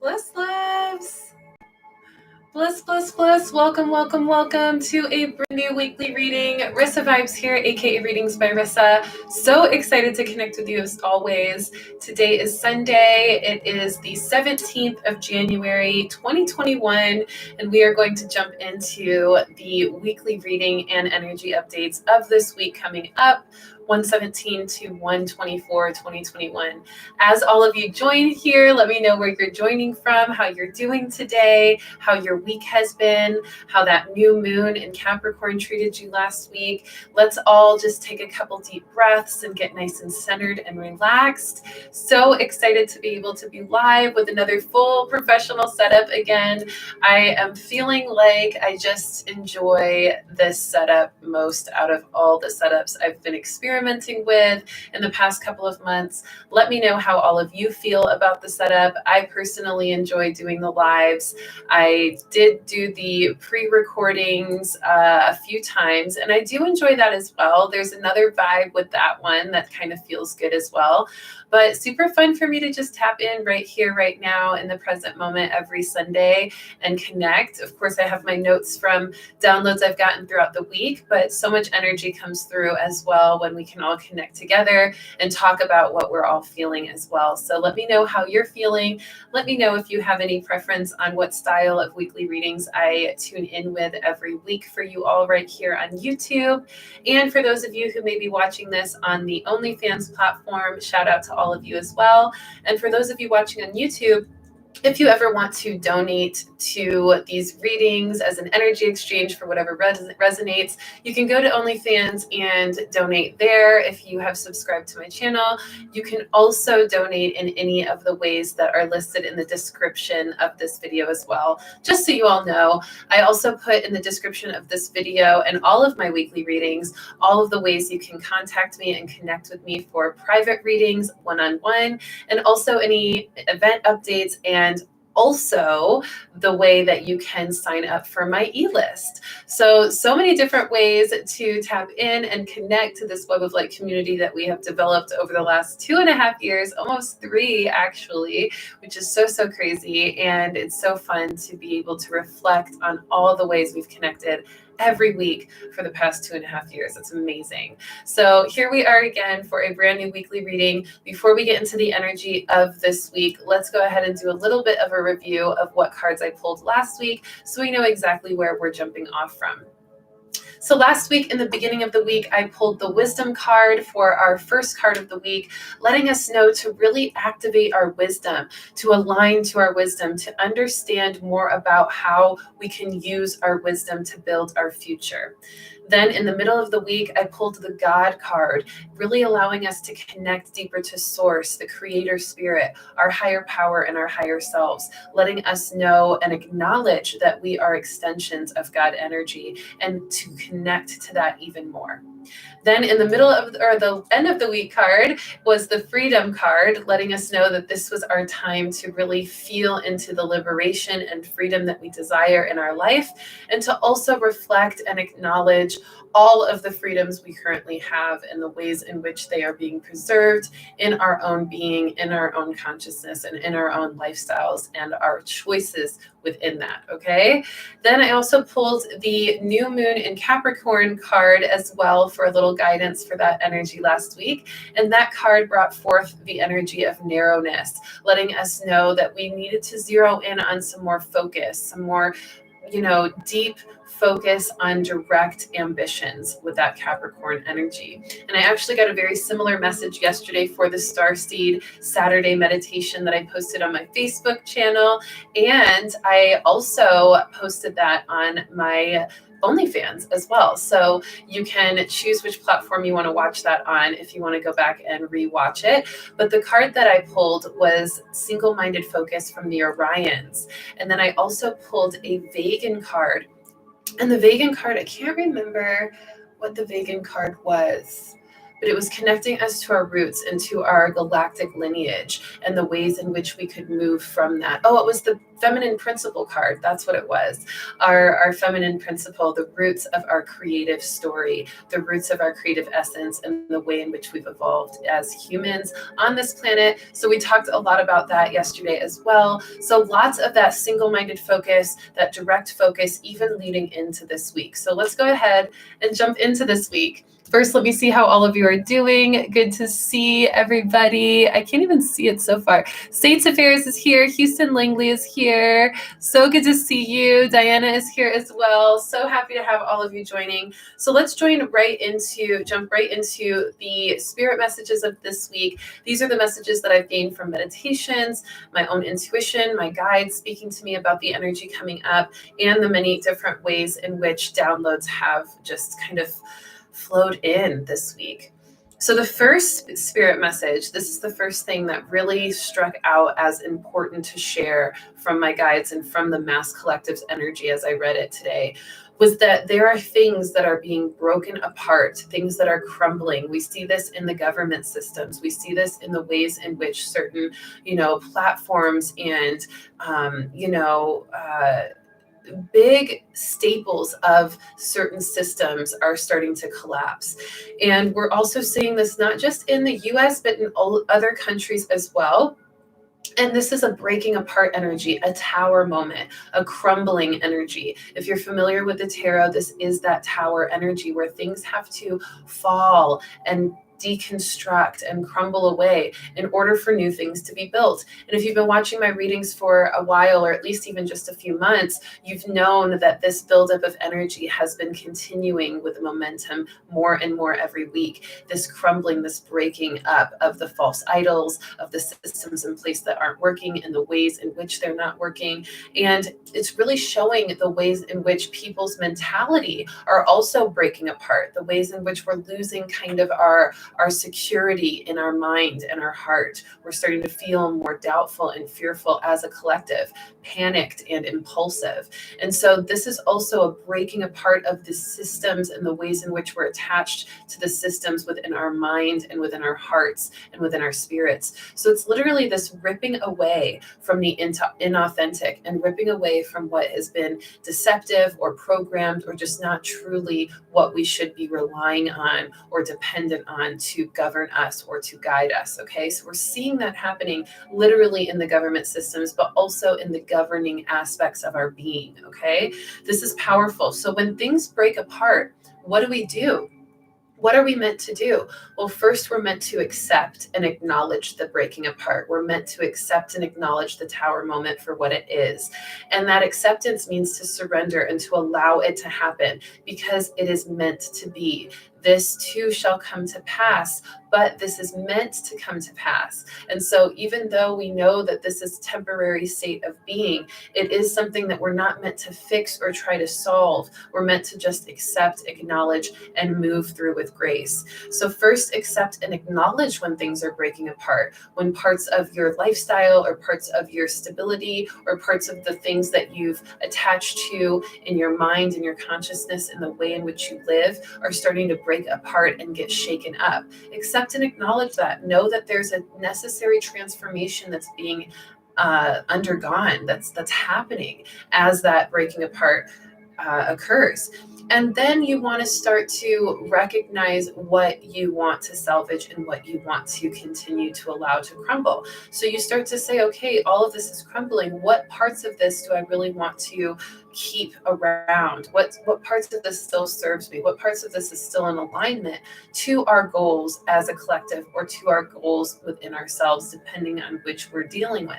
Bless loves. Bless. Welcome to a brand new weekly reading. Rissa Vibes here, aka Readings by Rissa. So excited to connect with you as always. Today is Sunday. It is the 17th of January, 2021, and we are going to jump into the weekly reading and energy updates of this week coming up. 117 to 124, 2021. As all of you join here, let me know where you're joining from, how you're doing today, how your week has been, how that new moon in Capricorn treated you last week. Let's all just take a couple deep breaths and get nice and centered and relaxed. So excited to be able to be live with another full professional setup again. I am feeling like I just enjoy this setup most out of all the setups I've been experimenting with in the past couple of months. Let me know how all of you feel about the setup. I personally enjoy doing the lives. I did do the pre-recordings a few times, and I do enjoy that as well. There's another vibe with that one that kind of feels good as well. But super fun for me to just tap in right here, right now, in the present moment every Sunday and connect. Of course, I have my notes from downloads I've gotten throughout the week, but so much energy comes through as well when we can all connect together and talk about what we're all feeling as well. So let me know how you're feeling. Let me know if you have any preference on what style of weekly readings I tune in with every week for you all right here on YouTube. And for those of you who may be watching this on the OnlyFans platform, shout out to all of you as well. And for those of you watching on YouTube, if you ever want to donate to these readings as an energy exchange for whatever resonates, you can go to OnlyFans and donate there. If you have subscribed to my channel, you can also donate in any of the ways that are listed in the description of this video as well. Just so you all know, I also put in the description of this video and all of my weekly readings, all of the ways you can contact me and connect with me for private readings, one-on-one, and also any event updates and also the way that you can sign up for my e-list. So many different ways to tap in and connect to this web of light community that we have developed over the last 2.5 years, almost 3 actually, which is so crazy. And it's so fun to be able to reflect on all the ways we've connected every week for the past 2.5 years. It's amazing. So here we are again for a brand new weekly reading. Before we get into the energy of this week, let's go ahead and do a little bit of a review of what cards I pulled last week so we know exactly where we're jumping off from. So last week, in the beginning of the week, I pulled the wisdom card for our first card of the week, letting us know to really activate our wisdom, to align to our wisdom, to understand more about how we can use our wisdom to build our future. Then in the middle of the week, I pulled the God card, really allowing us to connect deeper to Source, the Creator Spirit, our higher power and our higher selves, letting us know and acknowledge that we are extensions of God energy and to connect to that even more. Then in the middle of, or the end of the week card was the Freedom card, letting us know that this was our time to really feel into the liberation and freedom that we desire in our life, and to also reflect and acknowledge all of the freedoms we currently have and the ways in which they are being preserved in our own being, in our own consciousness, and in our own lifestyles and our choices within that, okay? Then I also pulled the new moon in Capricorn card as well for a little guidance for that energy last week. And that card brought forth the energy of narrowness, letting us know that we needed to zero in on some more focus, some more, deep focus on direct ambitions with that Capricorn energy. And I actually got a very similar message yesterday for the Starseed Saturday meditation that I posted on my Facebook channel. And I also posted that on my OnlyFans as well. So you can choose which platform you want to watch that on if you want to go back and rewatch it. But the card that I pulled was Single-Minded Focus from the Orions. And then I also pulled a Vegan card. And the Vegan card, I can't remember what the Vegan card was, but it was connecting us to our roots and to our galactic lineage and the ways in which we could move from that. Oh, it was the feminine principle card. That's what it was. Our feminine principle, the roots of our creative story, the roots of our creative essence, and the way in which we've evolved as humans on this planet. So we talked a lot about that yesterday as well. So lots of that single-minded focus, that direct focus, even leading into this week. So let's go ahead and jump into this week. First, let me see how all of you are doing. Good to see everybody. I can't even see it so far. Saints Affairs is here. Houston Langley is here. So good to see you. Diana is here as well. So happy to have all of you joining. So let's jump right into the spirit messages of this week. These are the messages that I've gained from meditations, my own intuition, my guides speaking to me about the energy coming up, and the many different ways in which downloads have just kind of flowed in this week. So the first spirit message, this is the first thing that really struck out as important to share from my guides and from the mass collective's energy as I read it today, was that there are things that are being broken apart, things that are crumbling. We see this in the government systems. We see this in the ways in which certain, platforms and, big staples of certain systems are starting to collapse. And we're also seeing this not just in the US, but in all other countries as well. And this is a breaking apart energy, a tower moment, a crumbling energy. If you're familiar with the tarot, this is that tower energy where things have to fall and deconstruct and crumble away in order for new things to be built. And if you've been watching my readings for a while, or at least even just a few months, you've known that this buildup of energy has been continuing with momentum more and more every week. This crumbling, this breaking up of the false idols, of the systems in place that aren't working, and the ways in which they're not working. And it's really showing the ways in which people's mentality are also breaking apart, the ways in which we're losing kind of our security in our mind and our heart. We're starting to feel more doubtful and fearful as a collective, panicked and impulsive. And so this is also a breaking apart of the systems and the ways in which we're attached to the systems within our mind and within our hearts and within our spirits. So it's literally this ripping away from the inauthentic and ripping away from what has been deceptive or programmed or just not truly what we should be relying on or dependent on to govern us or to guide us. Okay, so we're seeing that happening literally in the government systems, but also in the governing aspects of our being. Okay, this is powerful. So when things break apart, what do? What are we meant to do? Well, first, we're meant to accept and acknowledge the breaking apart. We're meant to accept and acknowledge the tower moment for what it is. And that acceptance means to surrender and to allow it to happen because it is meant to be. This too shall come to pass, but this is meant to come to pass. And so even though we know that this is temporary state of being, it is something that we're not meant to fix or try to solve. We're meant to just accept, acknowledge, and move through with grace. So first, accept and acknowledge when things are breaking apart, when parts of your lifestyle or parts of your stability or parts of the things that you've attached to in your mind and your consciousness and the way in which you live are starting to break apart and get shaken up. Accept and acknowledge that. Know that there's a necessary transformation that's being undergone, that's happening as that breaking apart occurs. And then you want to start to recognize what you want to salvage and what you want to continue to allow to crumble. So you start to say, okay, all of this is crumbling. What parts of this do I really want to keep around? What parts of this still serves me? What parts of this is still in alignment to our goals as a collective or to our goals within ourselves, depending on which we're dealing with?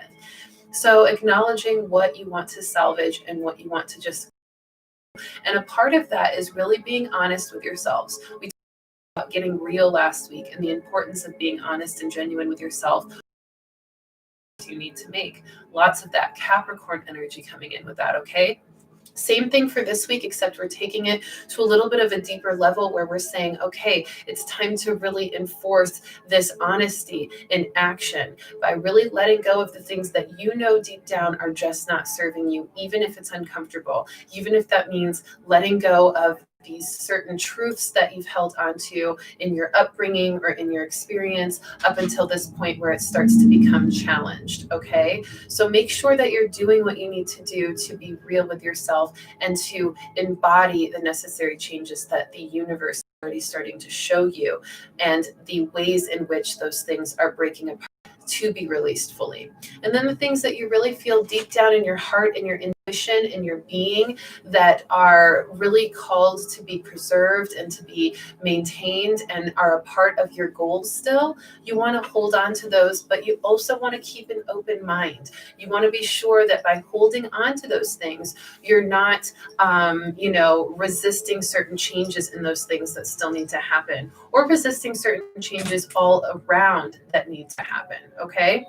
So acknowledging what you want to salvage and what you want to just. And a part of that is really being honest with yourselves. We talked about getting real last week and the importance of being honest and genuine with yourself. You need to make lots of that Capricorn energy coming in with that, okay? Same thing for this week, except we're taking it to a little bit of a deeper level where we're saying, okay, it's time to really enforce this honesty in action by really letting go of the things that you know deep down are just not serving you, even if it's uncomfortable, even if that means letting go of these certain truths that you've held onto in your upbringing or in your experience up until this point where it starts to become challenged. Okay, so make sure that you're doing what you need to do to be real with yourself and to embody the necessary changes that the universe is already starting to show you, and the ways in which those things are breaking apart to be released fully. And then the things that you really feel deep down in your heart, in your intuition, in your being, that are really called to be preserved and to be maintained and are a part of your goals still, you want to hold on to those, but you also want to keep an open mind. You want to be sure that by holding on to those things, you're not, resisting certain changes in those things that still need to happen, or resisting certain changes all around that need to happen. Okay.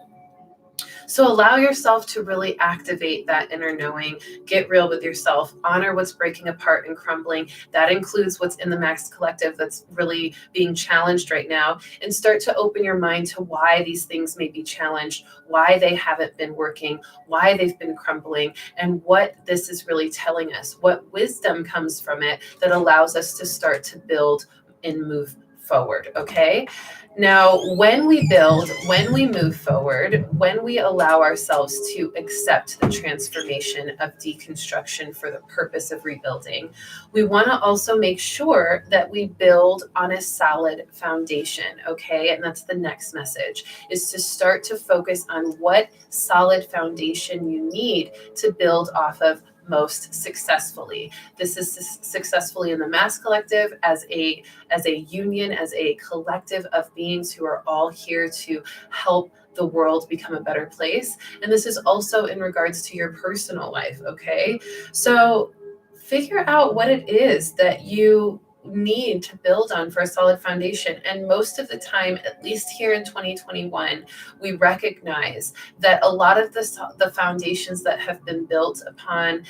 So allow yourself to really activate that inner knowing, get real with yourself, honor what's breaking apart and crumbling. That includes what's in the Max Collective that's really being challenged right now, and start to open your mind to why these things may be challenged, why they haven't been working, why they've been crumbling, and what this is really telling us, what wisdom comes from it that allows us to start to build and move forward. Okay. Now, when we build, when we move forward, when we allow ourselves to accept the transformation of deconstruction for the purpose of rebuilding, we want to also make sure that we build on a solid foundation. Okay. And that's the next message, is to start to focus on what solid foundation you need to build off of most successfully. This is successfully in the Mass Collective as a union, as a collective of beings who are all here to help the world become a better place. And this is also in regards to your personal life. Okay, so figure out what it is that you need to build on for a solid foundation. And most of the time, at least here in 2021, we recognize that a lot of the foundations that have been built upon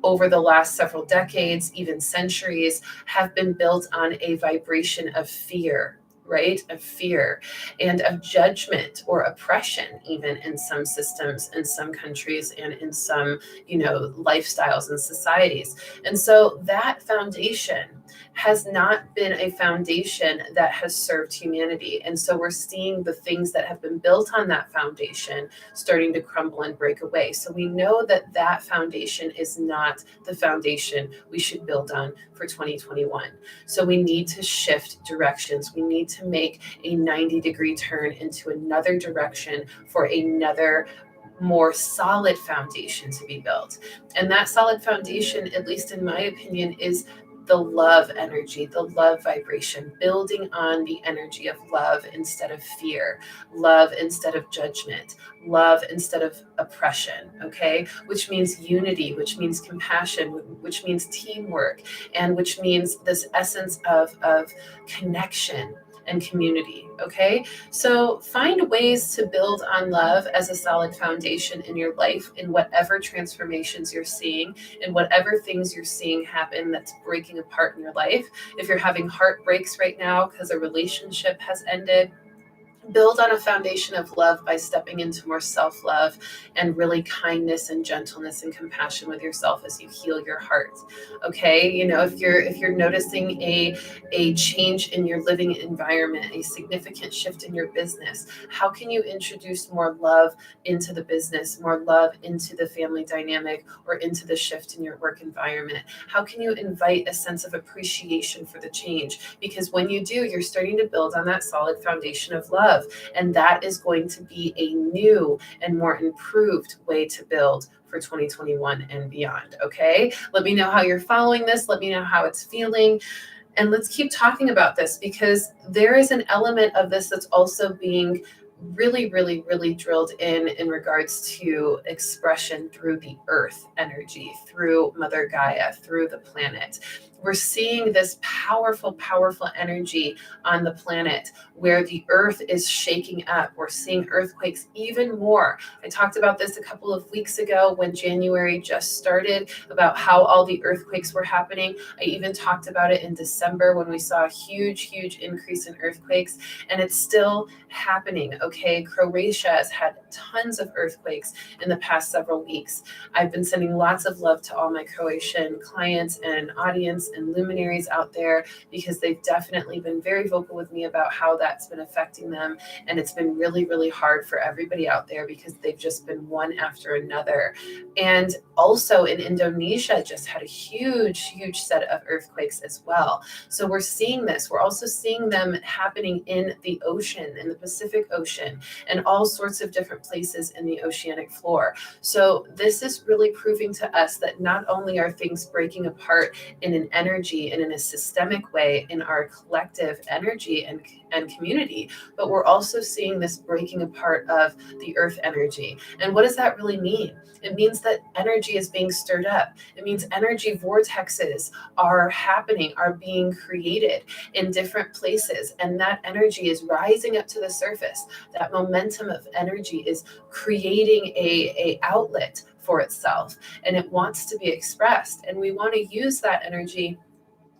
over the last several decades, even centuries, have been built on a vibration of fear, right? Of fear and of judgment or oppression, even in some systems, in some countries, and in some, lifestyles and societies. And so that foundation has not been a foundation that has served humanity. And so we're seeing the things that have been built on that foundation starting to crumble and break away. So we know that that foundation is not the foundation we should build on for 2021. So we need to shift directions. We need to make a 90-degree turn into another direction for another more solid foundation to be built. And that solid foundation, at least in my opinion, is the love energy, the love vibration, building on the energy of love instead of fear, love instead of judgment, love instead of oppression, okay? Which means unity, which means compassion, which means teamwork, and which means this essence of connection and community, okay? So find ways to build on love as a solid foundation in your life, in whatever transformations you're seeing, in whatever things you're seeing happen that's breaking apart in your life. If you're having heartbreaks right now because a relationship has ended, build on a foundation of love by stepping into more self-love and really kindness and gentleness and compassion with yourself as you heal your heart. Okay, if you're noticing a change in your living environment, a significant shift in your business, how can you introduce more love into the business, more love into the family dynamic, or into the shift in your work environment? How can you invite a sense of appreciation for the change? Because when you do, you're starting to build on that solid foundation of love. And that is going to be a new and more improved way to build for 2021 and beyond. Okay. Let me know how you're following this. Let me know how it's feeling. And let's keep talking about this, because there is an element of this that's also being really, really, really drilled in regards to expression through the earth energy, through Mother Gaia, through the planet. We're seeing this powerful, powerful energy on the planet where the earth is shaking up. We're seeing earthquakes even more. I talked about this a couple of weeks ago when January just started, about how all the earthquakes were happening. I even talked about it in December when we saw a huge, huge increase in earthquakes, and it's still happening. Okay, Croatia has had tons of earthquakes in the past several weeks. I've been sending lots of love to all my Croatian clients and audience and luminaries out there, because they've definitely been very vocal with me about how that's been affecting them. And it's been really, really hard for everybody out there because they've just been one after another. And also in Indonesia, just had a huge set of earthquakes as well. So we're seeing this. We're also seeing them happening in the ocean, in the Pacific Ocean, and all sorts of different places in the oceanic floor. So this is really proving to us that not only are things breaking apart in an energy and in a systemic way in our collective energy and community, but we're also seeing this breaking apart of the earth energy. And what does that really mean? It means that energy is being stirred up. It means energy vortexes are happening, are being created in different places, and that energy is rising up to the surface. That momentum of energy is creating a outlet for itself, and it wants to be expressed, and we want to use that energy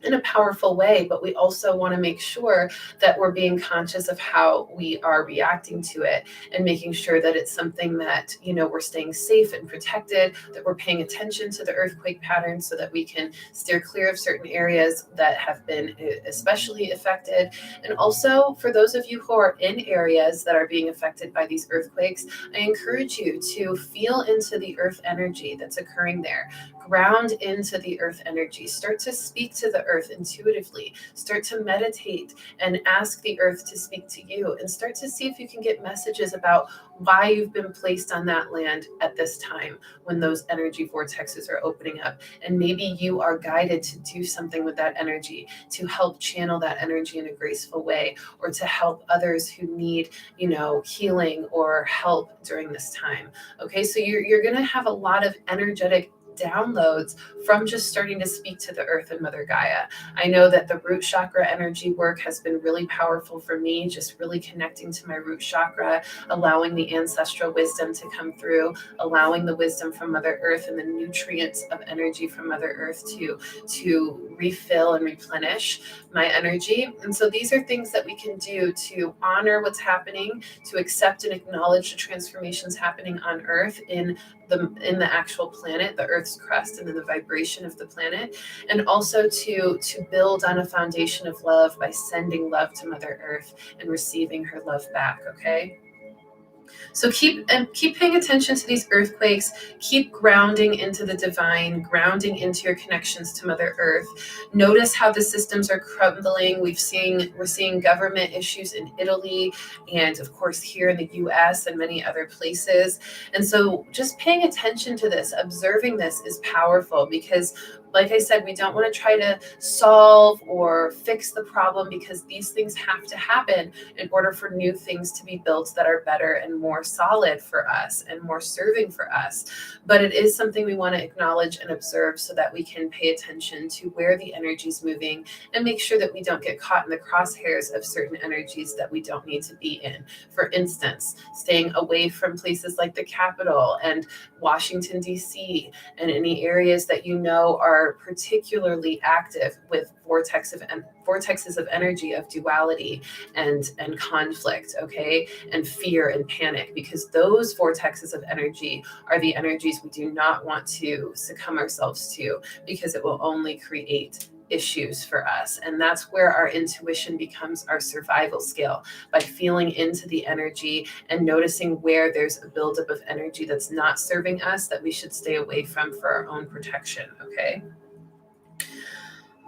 in a powerful way, but we also want to make sure that we're being conscious of how we are reacting to it, and making sure that it's something that, we're staying safe and protected, that we're paying attention to the earthquake patterns so that we can steer clear of certain areas that have been especially affected. And also, for those of you who are in areas that are being affected by these earthquakes, I encourage you to feel into the earth energy that's occurring there. Ground into the earth energy. Start to speak to the earth intuitively. Start to meditate and ask the earth to speak to you, and start to see if you can get messages about why you've been placed on that land at this time when those energy vortexes are opening up. And maybe you are guided to do something with that energy, to help channel that energy in a graceful way, or to help others who need, healing or help during this time. Okay, so you're going to have a lot of energetic downloads from just starting to speak to the earth and Mother Gaia. I know that the root chakra energy work has been really powerful for me, just really connecting to my root chakra, allowing the ancestral wisdom to come through, allowing the wisdom from Mother Earth and the nutrients of energy from Mother Earth to refill and replenish my energy. And so these are things that we can do to honor what's happening, to accept and acknowledge the transformations happening on Earth in the actual planet, the Earth's crust, and in the vibration of the planet, and also to build on a foundation of love by sending love to Mother Earth and receiving her love back. Okay. So keep paying attention to these earthquakes. Keep grounding into the divine, grounding into your connections to Mother Earth. Notice how the systems are crumbling. We're seeing government issues in Italy, and of course here in the US and many other places. And so just paying attention to this, observing this is powerful, because like I said, we don't want to try to solve or fix the problem, because these things have to happen in order for new things to be built that are better and more solid for us and more serving for us. But it is something we want to acknowledge and observe so that we can pay attention to where the energy is moving, and make sure that we don't get caught in the crosshairs of certain energies that we don't need to be in. For instance, staying away from places like the Capitol and Washington, D.C., and any areas that are particularly active with vortexes of energy of duality and conflict, okay, and fear and panic, because those vortexes of energy are the energies we do not want to succumb ourselves to, because it will only create issues for us. And that's where our intuition becomes our survival skill, by feeling into the energy and noticing where there's a buildup of energy that's not serving us, that we should stay away from for our own protection. Okay.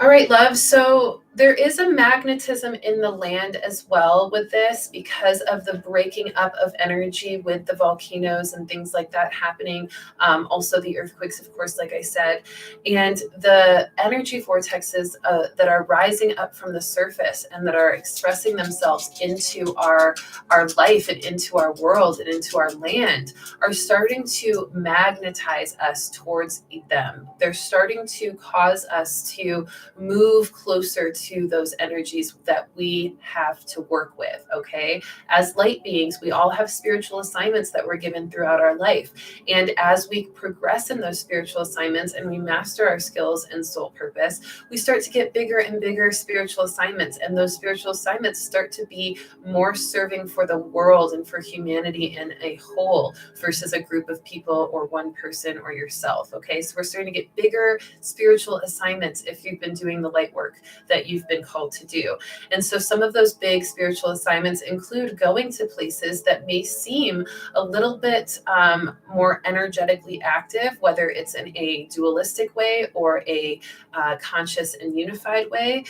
All right, love. So there is a magnetism in the land as well with this, because of the breaking up of energy with the volcanoes and things like that happening. Also the earthquakes, of course, like I said, and the energy vortexes that are rising up from the surface and that are expressing themselves into our life and into our world and into our land are starting to magnetize us towards them. They're starting to cause us to move closer to those energies that we have to work with, okay? As light beings, we all have spiritual assignments that we're given throughout our life. And as we progress in those spiritual assignments and we master our skills and soul purpose, we start to get bigger and bigger spiritual assignments. And those spiritual assignments start to be more serving for the world and for humanity in a whole versus a group of people or one person or yourself, okay? So we're starting to get bigger spiritual assignments if you've been doing the light work that you've been called to do. And so some of those big spiritual assignments include going to places that may seem a little bit more energetically active, whether it's in a dualistic way or a conscious and unified way.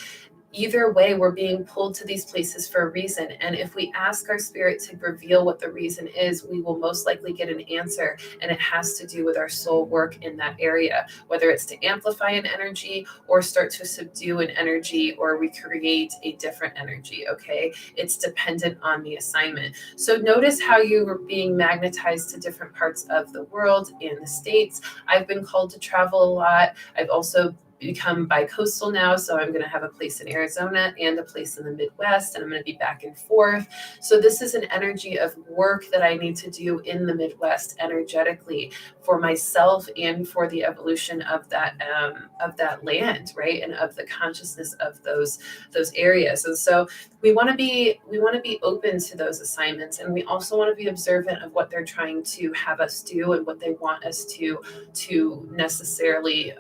Either way, we're being pulled to these places for a reason. And if we ask our spirit to reveal what the reason is, we will most likely get an answer. And it has to do with our soul work in that area, whether it's to amplify an energy or start to subdue an energy or recreate a different energy, okay? It's dependent on the assignment. So notice how you were being magnetized to different parts of the world and the states. I've been called to travel a lot. I've also become bi-coastal now, so I'm going to have a place in Arizona and a place in the Midwest, and I'm going to be back and forth. So this is an energy of work that I need to do in the Midwest energetically for myself and for the evolution of that land, right, and of the consciousness of those areas. And so we want to be open to those assignments, and we also want to be observant of what they're trying to have us do and what they want us to necessarily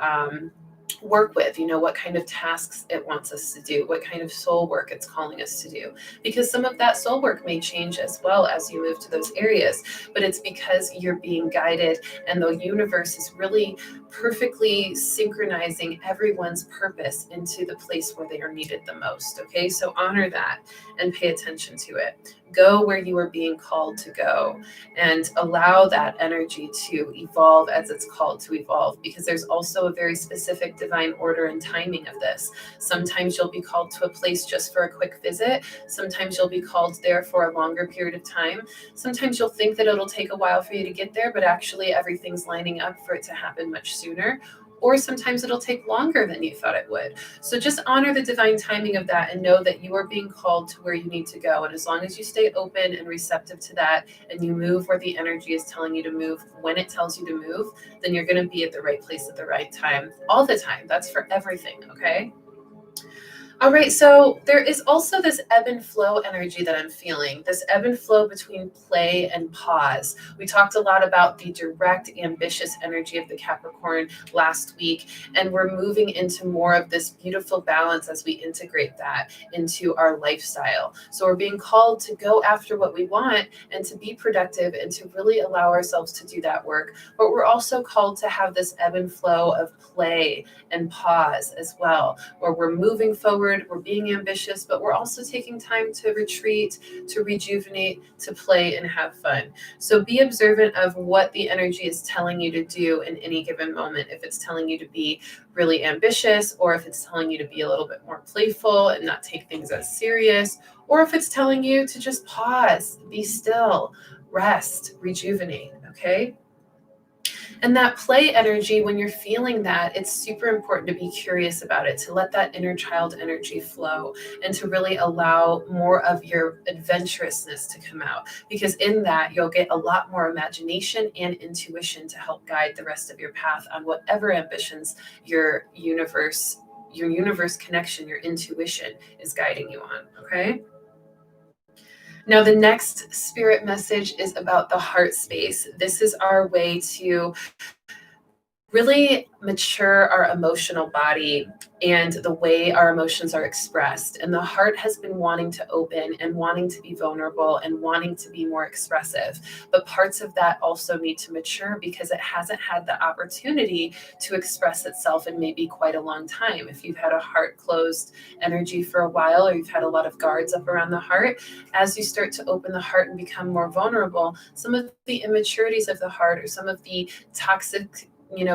work with, what kind of tasks it wants us to do, what kind of soul work it's calling us to do, because some of that soul work may change as well as you move to those areas, but it's because you're being guided and the universe is really perfectly synchronizing everyone's purpose into the place where they are needed the most, okay? So honor that and pay attention to it. Go where you are being called to go and allow that energy to evolve as it's called to evolve, because there's also a very specific divine order and timing of this. Sometimes you'll be called to a place just for a quick visit. Sometimes you'll be called there for a longer period of time. Sometimes you'll think that it'll take a while for you to get there, but actually everything's lining up for it to happen much sooner. Or sometimes it'll take longer than you thought it would. So just honor the divine timing of that and know that you are being called to where you need to go. And as long as you stay open and receptive to that and you move where the energy is telling you to move, when it tells you to move, then you're going to be at the right place at the right time all the time. That's for everything, okay? All right, so there is also this ebb and flow energy that I'm feeling, this ebb and flow between play and pause. We talked a lot about the direct, ambitious energy of the Capricorn last week, and we're moving into more of this beautiful balance as we integrate that into our lifestyle. So we're being called to go after what we want and to be productive and to really allow ourselves to do that work. But we're also called to have this ebb and flow of play and pause as well, where we're moving forward, we're being ambitious, but we're also taking time to retreat, to rejuvenate, to play and have fun. So be observant of what the energy is telling you to do in any given moment. If it's telling you to be really ambitious, or if it's telling you to be a little bit more playful and not take things as serious, or if it's telling you to just pause, be still, rest, rejuvenate, okay? And that play energy, when you're feeling that, it's super important to be curious about it, to let that inner child energy flow and to really allow more of your adventurousness to come out. Because in that, you'll get a lot more imagination and intuition to help guide the rest of your path on whatever ambitions your universe connection, your intuition is guiding you on, okay? Now, the next spirit message is about the heart space. This is our way to really mature our emotional body and the way our emotions are expressed. And the heart has been wanting to open and wanting to be vulnerable and wanting to be more expressive. But parts of that also need to mature because it hasn't had the opportunity to express itself in maybe quite a long time. If you've had a heart closed energy for a while, or you've had a lot of guards up around the heart, as you start to open the heart and become more vulnerable, some of the immaturities of the heart or some of the toxic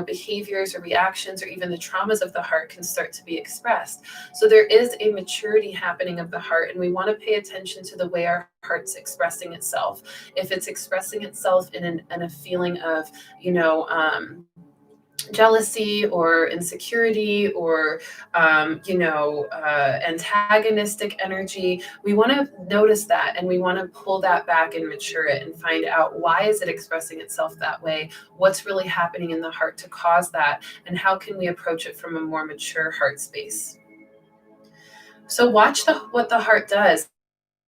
behaviors or reactions or even the traumas of the heart can start to be expressed. So there is a maturity happening of the heart, and we want to pay attention to the way our heart's expressing itself. If it's expressing itself in a feeling of, jealousy or insecurity or antagonistic energy, we want to notice that, and we want to pull that back and mature it and find out, why is it expressing itself that way? What's really happening in the heart to cause that? And how can we approach it from a more mature heart space? So watch what the heart does.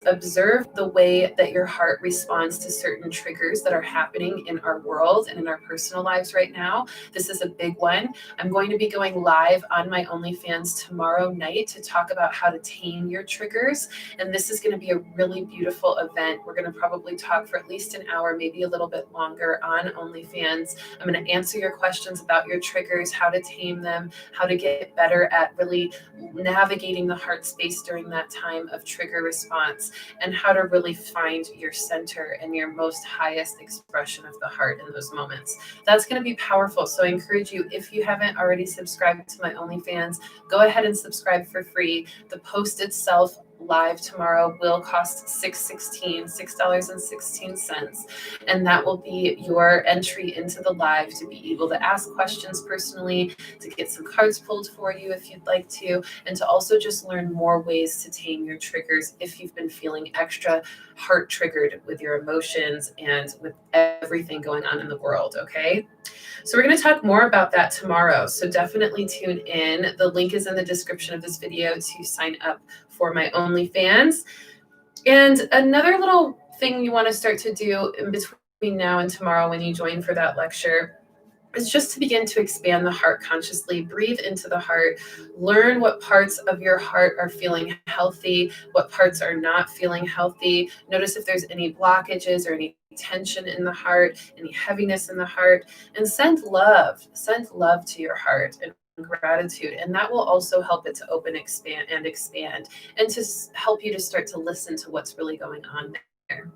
Observe the way that your heart responds to certain triggers that are happening in our world and in our personal lives right now. This is a big one. I'm going to be going live on my OnlyFans tomorrow night to talk about how to tame your triggers. And this is going to be a really beautiful event. We're going to probably talk for at least an hour, maybe a little bit longer, on OnlyFans. I'm going to answer your questions about your triggers, how to tame them, how to get better at really navigating the heart space during that time of trigger response, and how to really find your center and your most highest expression of the heart in those moments. That's going to be powerful. So I encourage you, if you haven't already subscribed to my OnlyFans, go ahead and subscribe for free. The post itself live tomorrow will cost $6.16, and that will be your entry into the live to be able to ask questions personally, to get some cards pulled for you if you'd like to, and to also just learn more ways to tame your triggers if you've been feeling extra heart triggered with your emotions and with everything going on in the world. Okay, so we're going to talk more about that tomorrow, so definitely tune in. The link is in the description of this video to sign up for my OnlyFans. And another little thing you want to start to do in between now and tomorrow when you join for that lecture is just to begin to expand the heart consciously. Breathe into the heart. Learn what parts of your heart are feeling healthy, what parts are not feeling healthy. Notice if there's any blockages or any tension in the heart, any heaviness in the heart, and send love to your heart and gratitude, and that will also help it to open, expand, and to help you to start to listen to what's really going on there.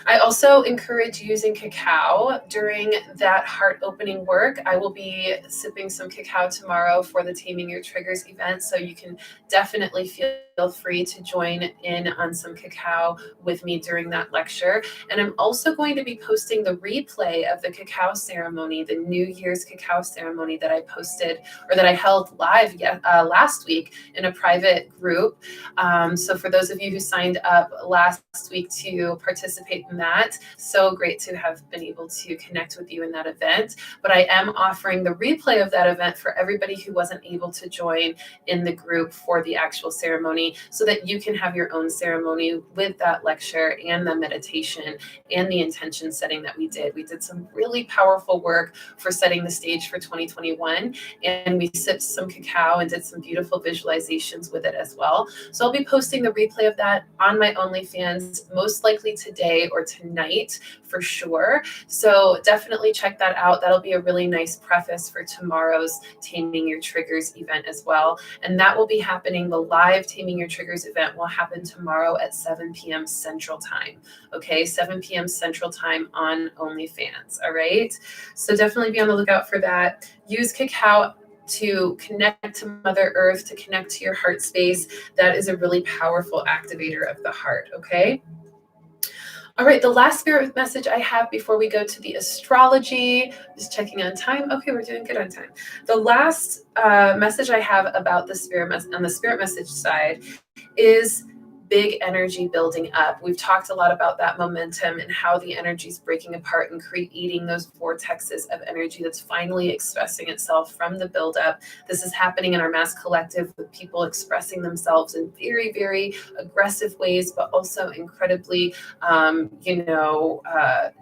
I also encourage using cacao during that heart opening work. I will be sipping some cacao tomorrow for the Taming Your Triggers event, so you can definitely feel free to join in on some cacao with me during that lecture. And I'm also going to be posting the replay of the cacao ceremony, the New Year's cacao ceremony that I posted, or that I held live last week in a private group. So for those of you who signed up last week to participate in that, so great to have been able to connect with you in that event. But I am offering the replay of that event for everybody who wasn't able to join in the group for the actual ceremony, so that you can have your own ceremony with that lecture and the meditation and the intention setting that we did. We did some really powerful work for setting the stage for 2021, and we sipped some cacao and did some beautiful visualizations with it as well. So I'll be posting the replay of that on my OnlyFans, most likely today or tonight for sure. So definitely check that out. That'll be a really nice preface for tomorrow's Taming Your Triggers event as well. And that will be happening. The live Taming Your Triggers event will happen tomorrow at 7 p.m. Central Time. Okay, 7 p.m. Central Time on OnlyFans. All right. So definitely be on the lookout for that. Use cacao to connect to Mother Earth, to connect to your heart space. That is a really powerful activator of the heart. Okay. All right, the last spirit message I have before we go to the astrology, just checking on time. Okay, we're doing good on time. The last message I have about the on the spirit message side is big energy building up. We've talked a lot about that momentum and how the energy is breaking apart and creating those vortexes of energy that's finally expressing itself from the buildup. This is happening in our mass collective with people expressing themselves in very, very aggressive ways, but also incredibly,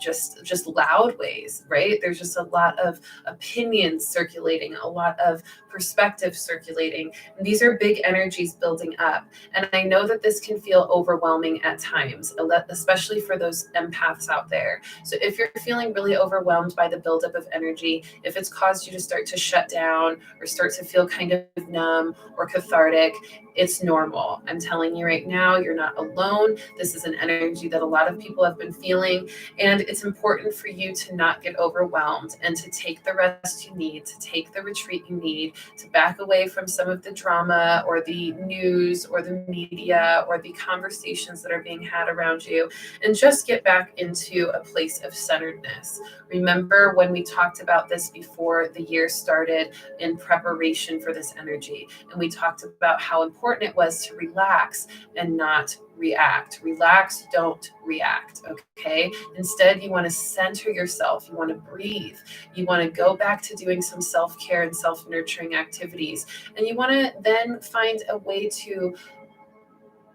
just loud ways, right? There's just a lot of opinions circulating, a lot of perspective circulating. And these are big energies building up. And I know that this can feel overwhelming at times, especially for those empaths out there. So if you're feeling really overwhelmed by the buildup of energy, if it's caused you to start to shut down or start to feel kind of numb or cathartic, It's normal. I'm telling you right now, you're not alone. This is an energy that a lot of people have been feeling, and it's important for you to not get overwhelmed and to take the rest you need, to take the retreat you need, to back away from some of the drama or the news or the media or the conversations that are being had around you, and just get back into a place of centeredness. Remember when we talked about this before the year started in preparation for this energy, and we talked about how important it was to relax and not react. Relax, don't react, okay? Instead, you want to center yourself. You want to breathe. You want to go back to doing some self-care and self-nurturing activities. And you want to then find a way to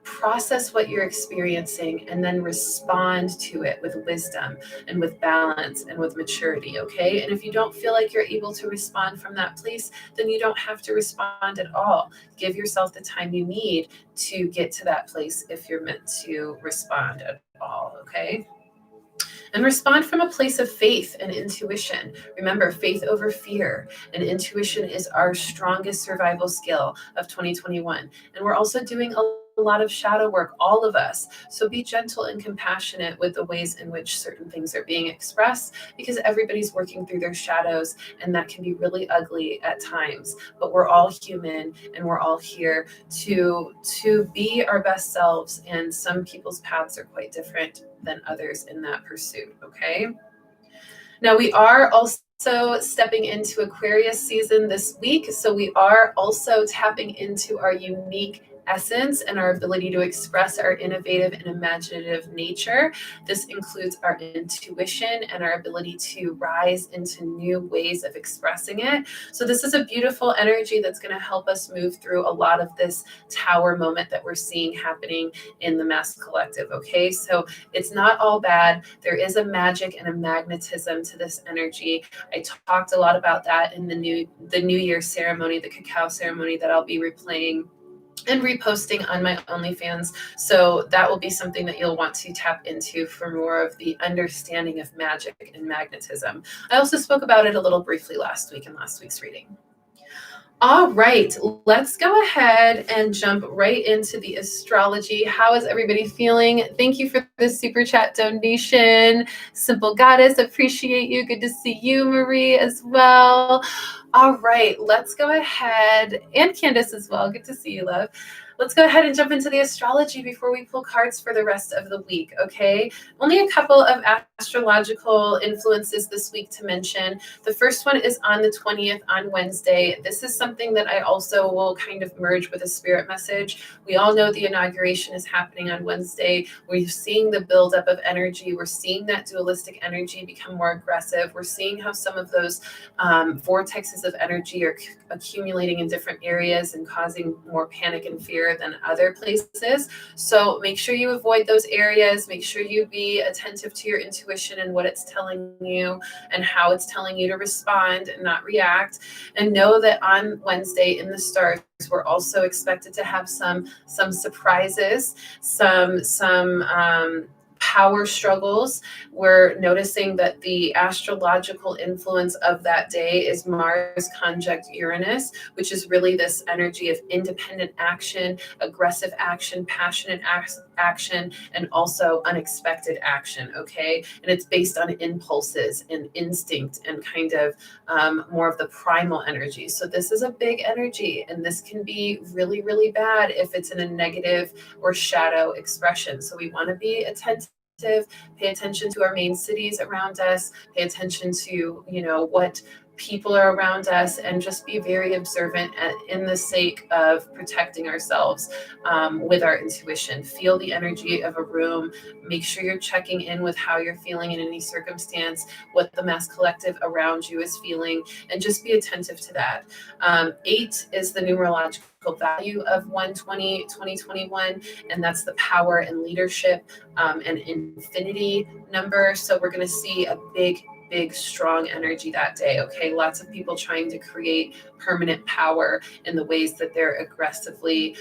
process what you're experiencing and then respond to it with wisdom and with balance and with maturity, okay? And if you don't feel like you're able to respond from that place, then you don't have to respond at all. Give yourself the time you need to get to that place if you're meant to respond at all, okay? And respond from a place of faith and intuition. Remember, faith over fear and intuition is our strongest survival skill of 2021. And we're also doing a lot of shadow work, all of us. So be gentle and compassionate with the ways in which certain things are being expressed, because everybody's working through their shadows, and that can be really ugly at times. But we're all human, and we're all here to be our best selves, and some people's paths are quite different than others in that pursuit, okay? Now we are also stepping into Aquarius season this week, so we are also tapping into our unique essence and our ability to express our innovative and imaginative nature. This includes our intuition and our ability to rise into new ways of expressing it. So this is a beautiful energy that's going to help us move through a lot of this tower moment that we're seeing happening in the mass collective, okay? So it's not all bad. There is a magic and a magnetism to this energy. I talked a lot about that in the New Year ceremony, the cacao ceremony that I'll be replaying and reposting on my OnlyFans. So that will be something that you'll want to tap into for more of the understanding of magic and magnetism. I also spoke about it a little briefly last week in last week's reading. All right, let's go ahead and jump right into the astrology. How is everybody feeling? Thank you for the super chat donation. Simple Goddess, appreciate you. Good to see you, Marie, as well. All right, let's go ahead, and Candace as well. Good to see you, love. Let's go ahead and jump into the astrology before we pull cards for the rest of the week, okay? Only a couple of astrological influences this week to mention. The first one is on the 20th on Wednesday. This is something that I also will kind of merge with a spirit message. We all know the inauguration is happening on Wednesday. We're seeing the buildup of energy. We're seeing that dualistic energy become more aggressive. We're seeing how some of those vortexes of energy are accumulating in different areas and causing more panic and fear than other places. So make sure you avoid those areas. Make sure you be attentive to your intuition and what it's telling you and how it's telling you to respond and not react. And know that on Wednesday in the stars, we're also expected to have some surprises, some power struggles. We're noticing that the astrological influence of that day is Mars conjunct Uranus, which is really this energy of independent action, aggressive action, passionate action, and also unexpected action, okay? And it's based on impulses and instinct and kind of more of the primal energy. So this is a big energy, and this can be really, really bad if it's in a negative or shadow expression. So we want to be attentive, pay attention to our main cities around us, pay attention to, what people are around us, and just be very observant in the sake of protecting ourselves with our intuition. Feel the energy of a room. Make sure you're checking in with how you're feeling in any circumstance, what the mass collective around you is feeling, and just be attentive to that. 8 is the numerological value of 2021, and that's the power and leadership and infinity number. So we're going to see a big, strong energy that day, okay? Lots of people trying to create permanent power in the ways that they're aggressively,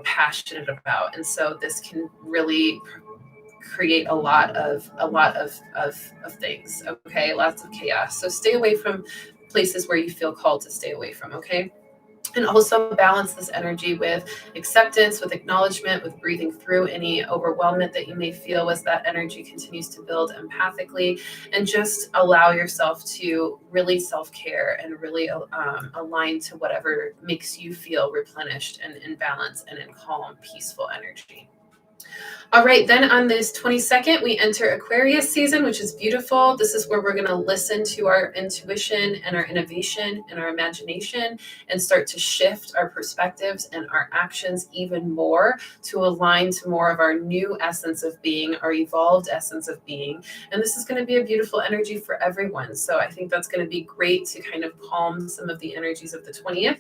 passionate about. And so this can really create a lot of things, okay? Lots of chaos. So stay away from places where you feel called to stay away from, okay? and also balance this energy with acceptance, with acknowledgement, with breathing through any overwhelmment that you may feel as that energy continues to build empathically, and just allow yourself to really self-care and really align to whatever makes you feel replenished and in balance and in calm, peaceful energy. All right, then on this 22nd, we enter Aquarius season, which is beautiful. This is where we're going to listen to our intuition and our innovation and our imagination and start to shift our perspectives and our actions even more to align to more of our new essence of being, our evolved essence of being. And this is going to be a beautiful energy for everyone. So I think that's going to be great to kind of calm some of the energies of the 20th.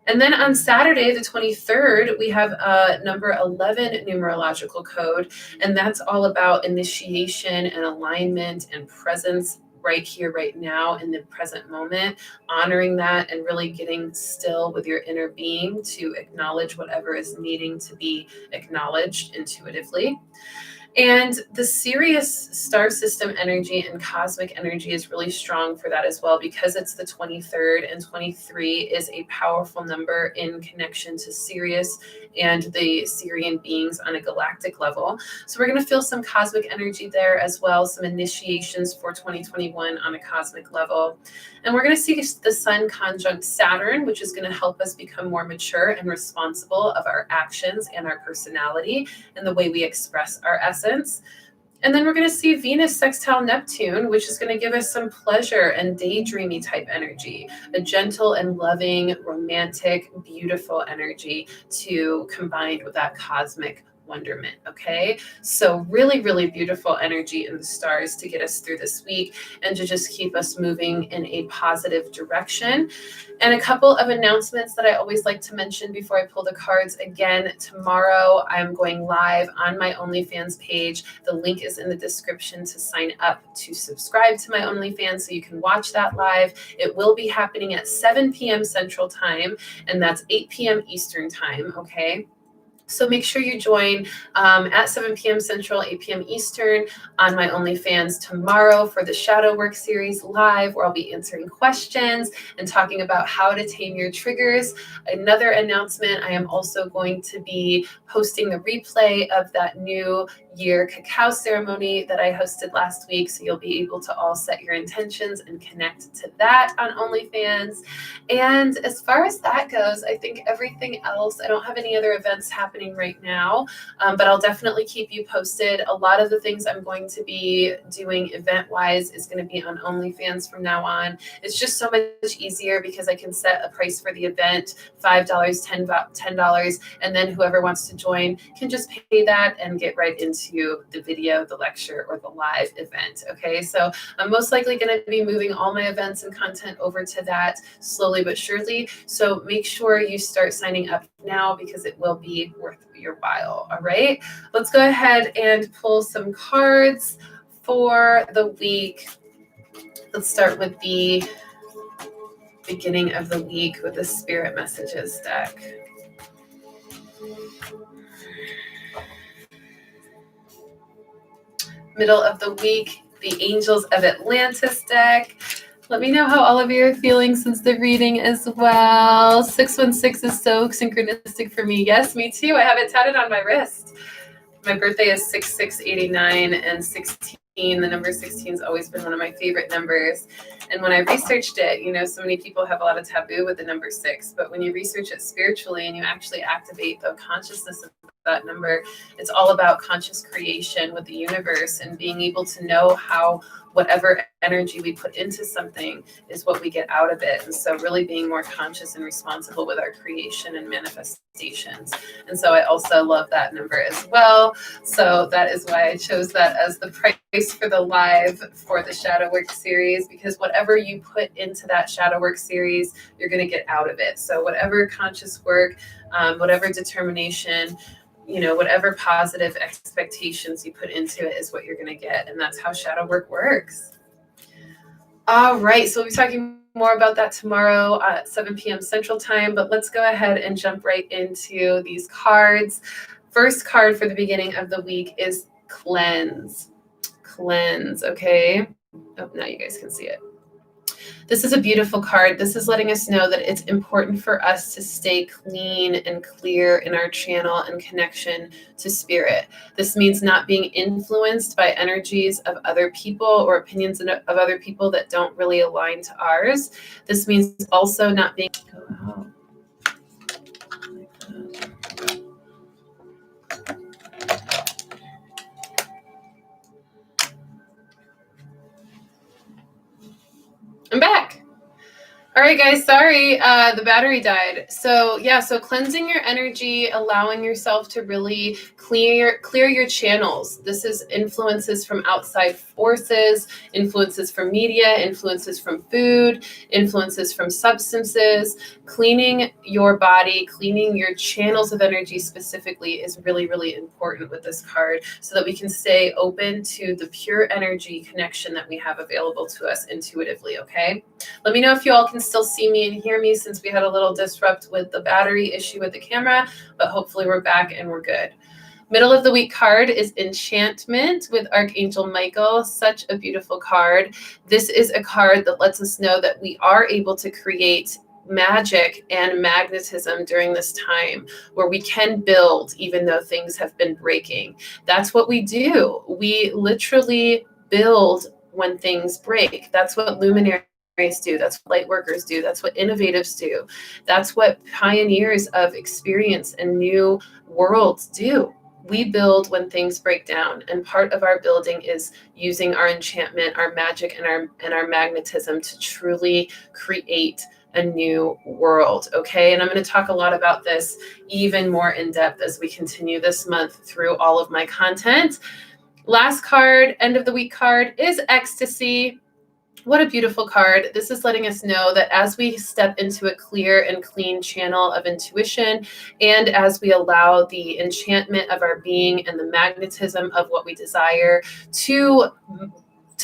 And then on Saturday, the 23rd, we have number 11 numerological code, and that's all about initiation and alignment and presence right here, right now, in the present moment, honoring that and really getting still with your inner being to acknowledge whatever is needing to be acknowledged intuitively. And the Sirius star system energy and cosmic energy is really strong for that as well, because it's the 23rd, and 23 is a powerful number in connection to Sirius and the Sirian beings on a galactic level. So we're going to feel some cosmic energy there as well, some initiations for 2021 on a cosmic level. And we're going to see the Sun conjunct Saturn, which is going to help us become more mature and responsible of our actions and our personality and the way we express our essence. And then we're going to see Venus sextile Neptune, which is going to give us some pleasure and daydreamy type energy, a gentle and loving, romantic, beautiful energy to combine with that cosmic wonderment. Okay, so really, really beautiful energy in the stars to get us through this week and to just keep us moving in a positive direction. And a couple of announcements that I always like to mention before I pull the cards. Again, tomorrow I'm going live on my OnlyFans page. The link is in the description to sign up to subscribe to my OnlyFans so you can watch that live. It will be happening at 7 p.m. Central Time, and that's 8 p.m. Eastern Time, okay? So make sure you join at 7 p.m. Central, 8 p.m. Eastern on my OnlyFans tomorrow for the Shadow Work series live, where I'll be answering questions and talking about how to tame your triggers. Another announcement, I am also going to be posting the replay of that New Year cacao ceremony that I hosted last week. So you'll be able to all set your intentions and connect to that on OnlyFans. And as far as that goes, I think everything else, I don't have any other events happening right now, but I'll definitely keep you posted. A lot of the things I'm going to be doing event-wise is going to be on OnlyFans from now on. It's just so much easier because I can set a price for the event, $5, $10, and then whoever wants to join can just pay that and get right into the video, the lecture, or the live event. Okay, so I'm most likely going to be moving all my events and content over to that slowly but surely. So make sure you start signing up now because it will be worth your while. All right, let's go ahead and pull some cards for the week. Let's start with the beginning of the week with the Spirit Messages deck. Middle of the week, the Angels of Atlantis deck. Let me know how all of you are feeling since the reading as well. 616 is so synchronistic for me. Yes, me too. I have it tatted on my wrist. My birthday is 6689 and 16. The number 16 has always been one of my favorite numbers. And when I researched it, you know, so many people have a lot of taboo with the number 6, but when you research it spiritually and you actually activate the consciousness of that number, it's all about conscious creation with the universe and being able to know how whatever energy we put into something is what we get out of it. And so really being more conscious and responsible with our creation and manifestations. And so I also love that number as well. So that is why I chose that as the price for the live for the Shadow Work series, because whatever you put into that Shadow Work series, you're going to get out of it. So whatever conscious work, whatever determination, you know, whatever positive expectations you put into it is what you're going to get. And that's how shadow work works. All right. So we'll be talking more about that tomorrow at 7 p.m. Central Time. But let's go ahead and jump right into these cards. First card for the beginning of the week is Cleanse. Cleanse. Okay. Oh, now you guys can see it. This is a beautiful card. This is letting us know that it's important for us to stay clean and clear in our channel and connection to spirit. This means not being influenced by energies of other people or opinions of other people that don't really align to ours. This means also not being... Go out. I'm back. All right, guys, sorry, the battery died. So yeah, so cleansing your energy, allowing yourself to really clear your channels. This is influences from outside forces, influences from media, influences from food, influences from substances. Cleaning your body, cleaning your channels of energy specifically is really, really important with this card so that we can stay open to the pure energy connection that we have available to us intuitively, okay? Let me know if you all can still see me and hear me since we had a little disrupt with the battery issue with the camera, but hopefully we're back and we're good. Middle of the week card is Enchantment with Archangel Michael. Such a beautiful card. This is a card that lets us know that we are able to create magic and magnetism during this time where we can build even though things have been breaking. That's what we do. We literally build when things break. That's what luminaries do. That's what light workers do. That's what innovatives do. That's what pioneers of experience and new worlds do. We build when things break down, and part of our building is using our enchantment, our magic, and our magnetism to truly create a new world. Okay, and I'm going to talk a lot about this even more in depth as we continue this month through all of my content. Last card, end of the week card, is Ecstasy. What a beautiful card. This is letting us know that as we step into a clear and clean channel of intuition, and as we allow the enchantment of our being and the magnetism of what we desire to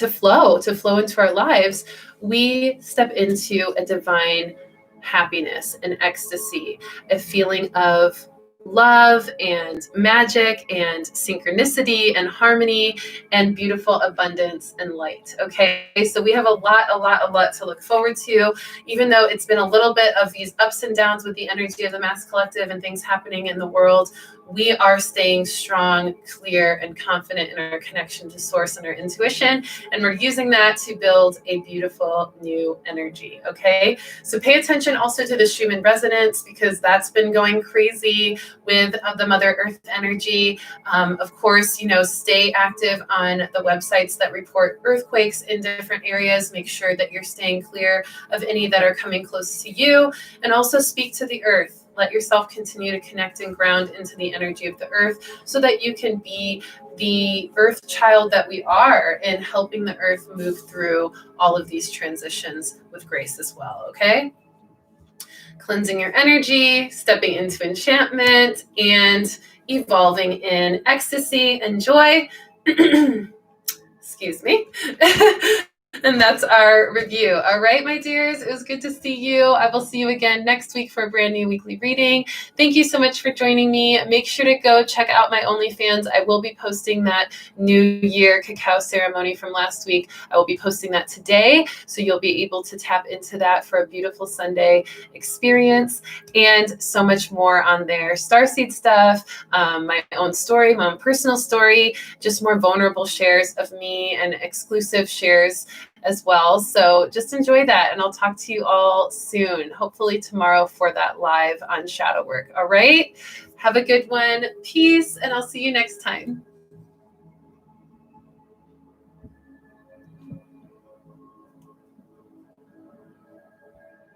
flow into our lives, we step into a divine happiness and ecstasy, a feeling of love and magic and synchronicity and harmony and beautiful abundance and light. Okay, so we have a lot to look forward to, even though it's been a little bit of these ups and downs with the energy of the mass collective and things happening in the world. We are staying strong, clear, and confident in our connection to source and our intuition, and we're using that to build a beautiful new energy. Okay, so pay attention also to the Schumann resonance, because that's been going crazy with the Mother Earth energy. Of course, stay active on the websites that report earthquakes in different areas. Make sure that you're staying clear of any that are coming close to you, and also speak to the earth. Let yourself continue to connect and ground into the energy of the earth so that you can be the earth child that we are, in helping the earth move through all of these transitions with grace as well, okay? Cleansing your energy, stepping into enchantment, and evolving in ecstasy and joy. Excuse me. And that's our review. All right, my dears, it was good to see you. I will see you again next week for a brand new weekly reading. Thank you so much for joining me. Make sure to go check out my OnlyFans. I will be posting that New Year cacao ceremony from last week. I will be posting that today, so you'll be able to tap into that for a beautiful Sunday experience, and so much more on there. Starseed stuff, my own story, my own personal story, just more vulnerable shares of me and exclusive shares as well. So just enjoy that, and I'll talk to you all soon, hopefully tomorrow for that live on shadow work. All right, have a good one. Peace, and I'll see you next time.